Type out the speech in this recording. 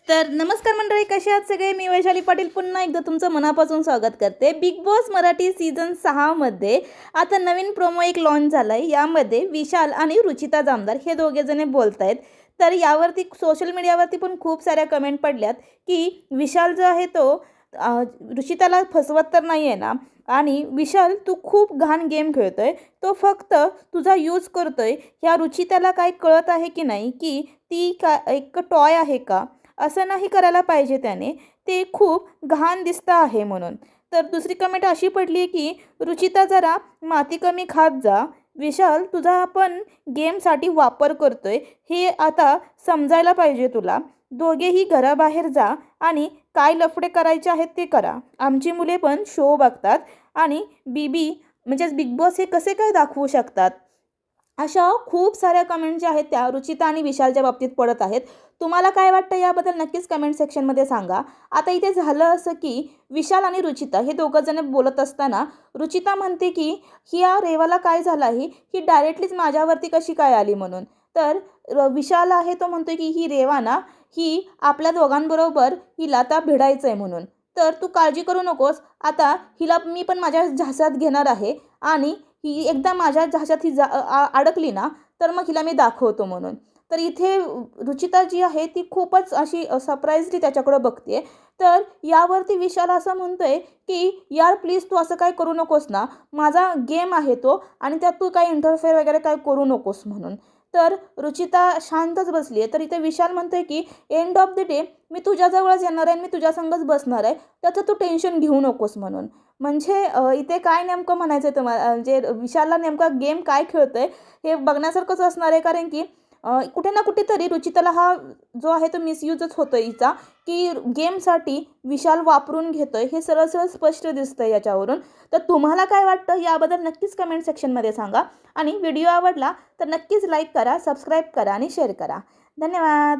तर नमस्कार मंडळी, कसे आहात सगळे? मी वैशाली पाटील पुन्हा एकदा तुमचं मनापासून स्वागत करते. बिग बॉस मराठी सीझन 6 मध्ये आता नवीन प्रोमो एक लॉन्च झाला आहे. यामध्ये विशाल आणि रुचिता जामदार हे दोघेजणे बोलत आहेत. तर यावरती सोशल मीडियावरती पण खूप साऱ्या कमेंट पडल्यात की विशाल जो आहे तो रुचिताला फसवत तर नाही आहे ना, आणि विशाल तू खूप घाण गेम खेळतोय, तो फक्त तुझा यूज करतोय. ह्या रुचिताला काय कळत आहे की नाही की ती का एक टॉय आहे का? असं नाही करायला पाहिजे त्याने, ते खूप घाण दिसतं आहे म्हणून. तर दुसरी कमेंट अशी पडली की रुचिता जरा माती कमी खात जा, विशाल तुझा आपण गेमसाठी वापर करतोय हे आता समजायला पाहिजे तुला. दोघेही घराबाहेर जा आणि काय लफडे करायचे आहेत ते करा. आमची मुले पण शो बघतात आणि बीबी म्हणजेच बिग बॉस हे कसे काय दाखवू शकतात. अशा खूप साऱ्या कमेंट ज्या आहेत त्या रुचिता आणि विशालच्या बाबतीत पडत आहेत. तुम्हाला काय वाटतं याबद्दल नक्कीच कमेंट सेक्शनमध्ये सांगा. आता इथे झालं असं की विशाल आणि रुचिता हे दोघंजण बोलत असताना रुचिता म्हणते की ह्या रेवाला काय झालं आहे, ही डायरेक्टलीच माझ्यावरती कशी काय आली म्हणून. तर विशाल आहे तो म्हणतो की ही रेवा ना, ही आपल्या दोघांबरोबर हिला आता भिडायचं आहे म्हणून. तर तू काळजी करू नकोस, आता हिला मी पण माझ्या झासात घेणार आहे आणि ही एकदा माझ्या झाशात ही अडकली ना, तर मग हिला मी दाखवतो म्हणून. तर इथे रुचिता जी आहे ती खूपच अशी सरप्राईजली त्याच्याकडे बघते. तर यावरती विशाल असं म्हणतोय की यार प्लीज तू असं काय करू नकोस ना, माझा गेम आहे तो आणि त्यात तू काही इंटरफेअर वगैरे काय करू नकोस म्हणून. तर रुचिता शांतच बसली आहे. तर इथे विशाल म्हणतोय की एंड ऑफ द डे मी तुझ्याजवळच येणार आहे आणि मी तुझ्यासंगच बसणार आहे, त्याचं तू टेन्शन घेऊ नकोस म्हणून. म्हणजे इथे काय नेमकं म्हणायचं आहे तुम्हाला, म्हणजे विशालला नेमका गेम काय खेळतोय हे बघण्यासारखंच असणार आहे. कारण की कुठे ना कुठेतरी रुचिताला हा जो आहे तो मिसयूजच होतो हिचा, की गेमसाठी विशाल वापरून घेतोय हे सरळ सरळ स्पष्ट दिसतंय याच्यावरून. तर तुम्हाला काय वाटतं याबद्दल नक्कीच कमेंट सेक्शनमध्ये सांगा. आणि व्हिडिओ आवडला तर नक्कीच लाईक करा, सबस्क्राईब करा आणि शेअर करा. धन्यवाद.